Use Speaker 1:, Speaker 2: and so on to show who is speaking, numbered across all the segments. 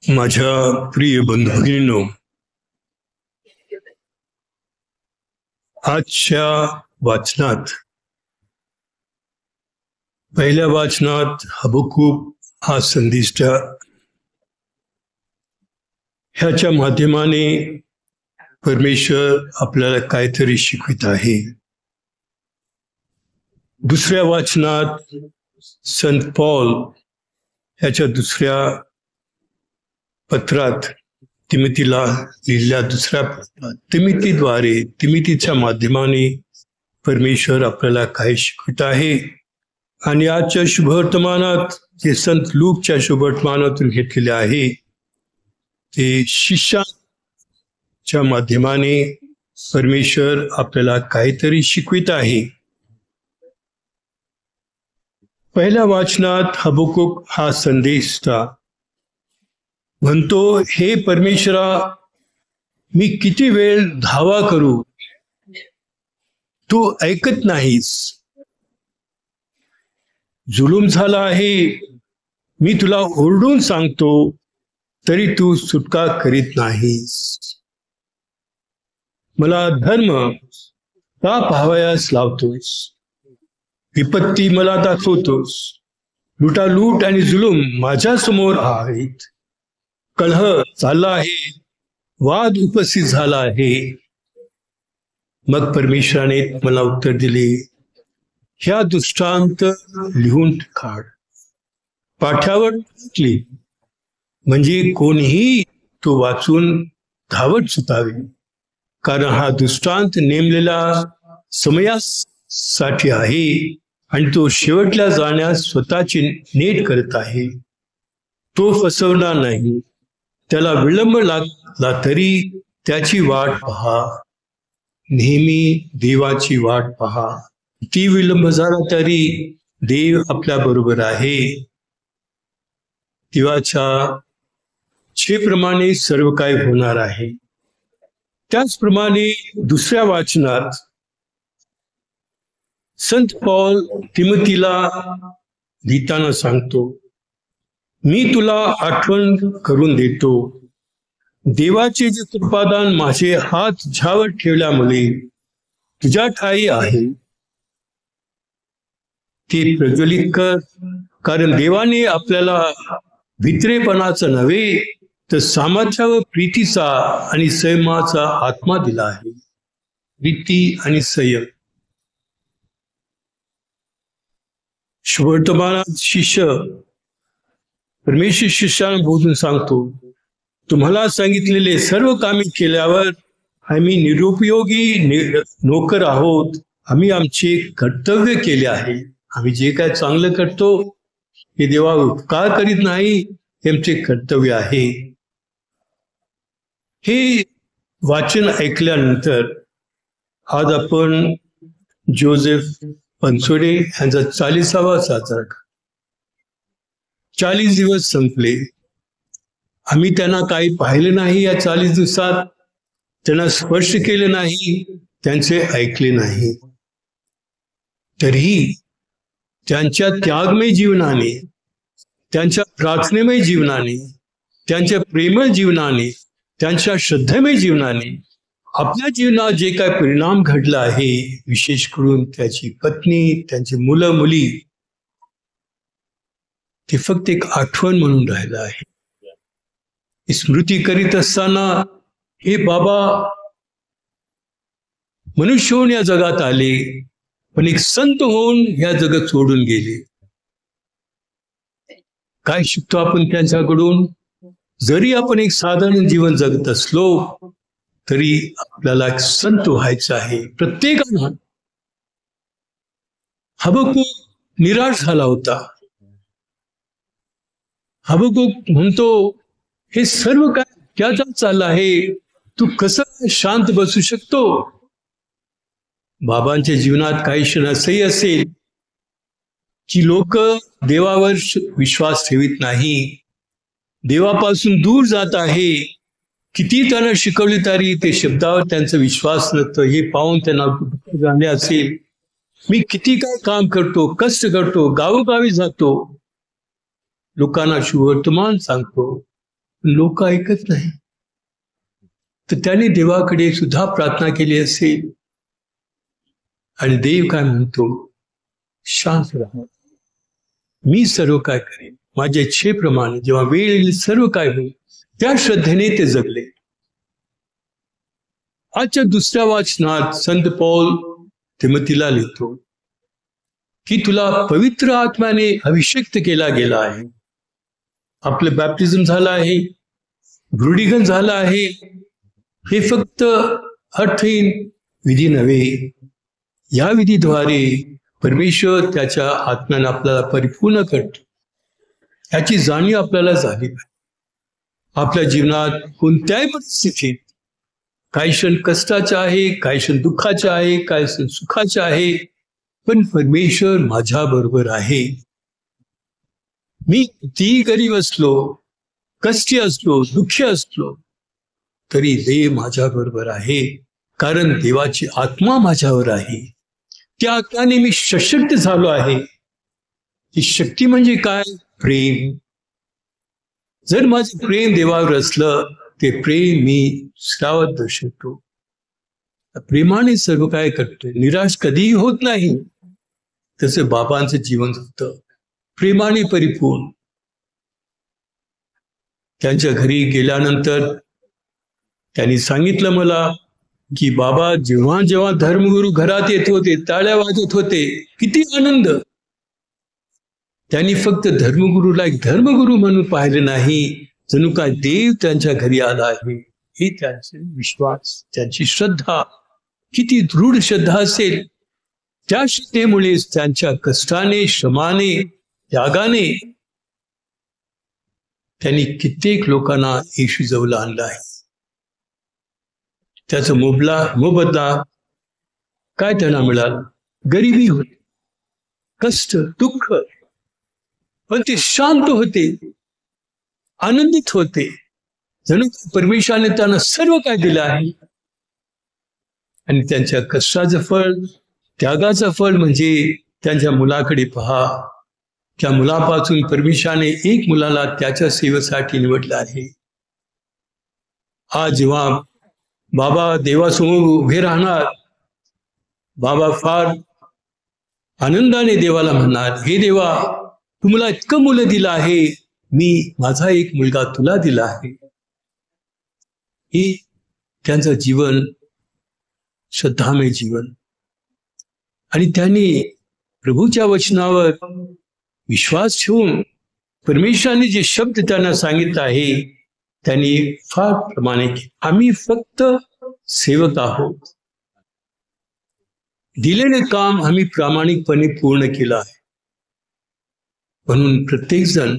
Speaker 1: माझ्या प्रिय बंधू भगिनींनो, आजच्या वाचनात पहिल्या वाचनात हबक्कूक हा संदेष्ट ह्याच्या माध्यमाने परमेश्वर आपल्याला काहीतरी शिकवित आहे. दुसऱ्या वाचनात संत पौल ह्याच्या दुसऱ्या पत्रात तिमितीला लिहिलेल्या दुसऱ्या पत्रात तिमितीच्या माध्यमाने परमेश्वर आपल्याला काय शिकवित आहे. आणि आजच्या शुभवर्तमानात जे संत लूकच्या शुभवर्तमानातून घेतलेले आहे ते शिष्याच्या माध्यमाने परमेश्वर आपल्याला काहीतरी शिकवित आहे. पहिल्या वाचनात हबक्कूक हा संदेश म्हणतो, हे परमेश्वरा, मी किती वेळ धावा करू, तू ऐकत नाहीस. जुलूम झाला आहे, मी तुला ओरडून सांगतो तरी तू सुटका करीत नाहीस. मला धर्म का पाहावयास लावतोस, विपत्ती मला दाखवतोस. लुटालूट आणि जुलूम माझ्या समोर आहेत. कलह चालला आहे, वाद उपस्थित झाला आहे. मग परमेश्वराने मला उत्तर दिले, ह्या दृष्टांत लिहून काढ, पाठ्यावर टाकली, म्हणजे कोणीही तो वाचून धावत सुटावे. कारण हा दृष्टांत नेमलेला समयासाठी आहे आणि तो शेवटला जाण्यास स्वतःची नेट करत आहे. तो फसवणार नाही. त्याला विलंब लागला तरी त्याची वाट पहा. नेहमी देवाची वाट पहा. ती विलंब झाला तरी देव आपल्या बरोबर आहे. देवाच्या इच्छेप्रमाणे सर्व काही होणार आहे. त्याचप्रमाणे दुसऱ्या वाचनात संत पौल तिमोथीला लिहिताना सांगतो, मी तुला आठवण करून देतो, देवाचे जे कृपादान माझे हात झ्यावर ठेवल्यामुळे तुझ्या ठाई आहे ते प्रज्वलित कर. कारण देवाने आपल्याला भित्रेपणाचा नव्हे तर सामर्थ्य व प्रीतीचा आणि संयमाचा आत्मा दिला आहे. प्रीती आणि संयम. शुभवर्तमानात शिष्य परमेश्वर शिष्याला बोलून सांगतो, तुम्हाला सांगितलेले सर्व कामे केल्यावर आम्ही निरुपयोगी नोकर आहोत. आम्ही आमचे कर्तव्य केले आहे. आम्ही जे काय चांगलं करतो हे देवा उपकार करीत नाही, हे आमचे कर्तव्य आहे. हे वाचन ऐकल्यानंतर आज आपण जोसेफ बनसोडे यांचा 40वा साजरा. 40 दिवस संपले. आम्ही त्यांना काही पाहिले नाही. या 40 दिवसात त्यांना स्पर्श केले नाही, त्यांचे ऐकले नाही. तरीही त्यांच्या त्यागमय जीवनाने, त्यांच्या प्रार्थनेमय जीवनाने, त्यांच्या प्रेमळ जीवनाने, त्यांच्या श्रद्धेमय जीवनाने आपल्या जीवनात जे काय परिणाम घडला आहे, विशेष करून त्याची पत्नी, त्यांची मुलं मुली, ते फक्त एक आठवण म्हणून राहिलं आहे. स्मृती करीत असताना हे बाबा मनुष्य होऊन या जगात आले, पण एक संत होऊन या जगात सोडून गेले. काय शिकतो आपण त्यांच्याकडून? जरी आपण एक साधारण जीवन जगत असलो तरी आपल्याला एक संत व्हायचं आहे प्रत्येकाला. हबक्कूक निराश झाला होता. हबक्कूक म्हणतो, हे सर्व काय त्याच्यात चाललं आहे, तू कसं शांत बसू शकतो? बाबांच्या जीवनात काही क्षण असंही असेल की लोक देवावर विश्वास ठेवित नाही, देवापासून दूर जात आहे. किती त्यांना शिकवली तरी ते शब्दावर त्यांचा विश्वास नसतो. हे पाहून त्यांना झाले असेल, मी किती काय काम करतो, कष्ट करतो, गावोगावी जातो, लोकांना शुभवर्तमान सांगतो, लोक ऐकत नाही. तर त्याने देवाकडे सुद्धा प्रार्थना केली असेल आणि देव काय म्हणतो, शांत राहा, मी सर्व काय करेन, माझ्या इच्छेप्रमाणे जेव्हा वेळ येईल सर्व काय होईल. त्या श्रद्धेने ते जगले. आजच्या दुसऱ्या वाचनात संत पौल तिमोथीला लिहितो की तुला पवित्र आत्म्याने अभिषेक केला गेला आहे, आपलं बॅप्टिझम झालं आहे, दृढीकरण झालं आहे. हे फक्त अर्थहीन विधी नव्हे, या विधीद्वारे परमेश्वर त्याच्या आत्म्याने आपल्याला परिपूर्ण करतो. याची जाणीव आपल्याला झाली पाहिजे. आपल्या जीवनात कोणत्याही परिस्थितीत काही क्षण कष्टाचे आहे, काही क्षण दुःखाचे आहे, काही क्षण सुखाचे आहे, पण परमेश्वर माझ्या बरोबर आहे. मी कितीही गरीब असलो, कष्टी असलो, दुःखी असलो, तरी देव माझ्या बरोबर आहे, कारण देवाची आत्मा माझ्यावर आहे. त्या आत्म्याने मी सशक्त झालो आहे. ती शक्ती म्हणजे काय? प्रेम. जर माझं प्रेम देवावर असलं, ते प्रेम मी दुसऱ्यावर दर्शवतो. प्रेमाने सर्व काय करतोय, निराश कधीही होत नाही. तसं बाबांचं जीवन होतं, प्रेमाने परिपूर्ण. त्यांच्या घरी गेल्यानंतर त्यांनी सांगितलं मला की बाबा जेव्हा जेव्हा धर्मगुरू घरात येत होते, टाळ्या वाजत होते, किती आनंद. त्यांनी फक्त धर्मगुरूला एक धर्मगुरू म्हणून पाहिलं नाही, जणू काय देव त्यांच्या घरी आला आहे. हे त्यांचे विश्वास, त्यांची श्रद्धा किती दृढ श्रद्धा असेल. त्या श्रद्धेमुळे त्यांच्या कष्टाने, श्रमाने, त्यागाने त्यांनी कित्येक लोकांना येशू जवळ आणलं आहे. त्याचा मोबदला काय त्यांना मिळाला? गरिबी होती, कष्ट, दुःख, पण ते शांत होते, आनंदित होते, जणू परमेश्वराने त्यांना सर्व काय दिलं आहे. आणि त्यांच्या कष्टाचं फळ, त्यागाचं फळ म्हणजे त्यांच्या मुलाकडे पहा. त्या मुलापासून परमेश्वराने एक मुलाला त्याच्या सेवेसाठी निवडलं आहे. आज जेव्हा बाबा देवासमोर उभे राहणार, बाबा फार आनंदाने देवाला म्हणणार, हे देवा, तू मला इतकं मुलं दिलं आहे, मी माझा एक मुलगा तुला दिला आहे. हे त्यांचं जीवन श्रद्धामय जीवन. आणि त्यांनी प्रभूच्या वचनावर विश्वास ठेवून परमेश्वराने जे शब्द त्यांना सांगितले आहे, त्यांनी फार प्रमाणे आम्ही फक्त सेवक आहोत, दिलेले काम आम्ही प्रामाणिकपणे पूर्ण केलं आहे. म्हणून प्रत्येक जण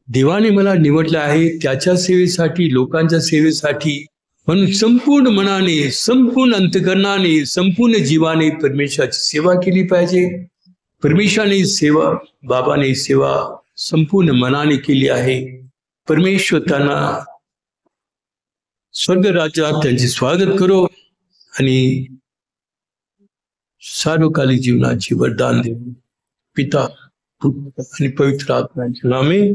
Speaker 1: देवाने मला निवडलं आहे त्याच्या सेवेसाठी, लोकांच्या सेवेसाठी. म्हणून संपूर्ण मनाने, संपूर्ण अंतकरणाने, संपूर्ण जीवाने परमेश्वराची सेवा केली पाहिजे. परमेश्वराने सेवा, बाबाने सेवा संपूर्ण मनाने केली आहे. परमेश्वर त्यांना स्वर्ग राज्यात त्यांचे स्वागत करो आणि सार्वकालिक जीवनाची वरदान देऊ. पिता, पुत्र आणि पवित्र आत्म्याच्या नामे.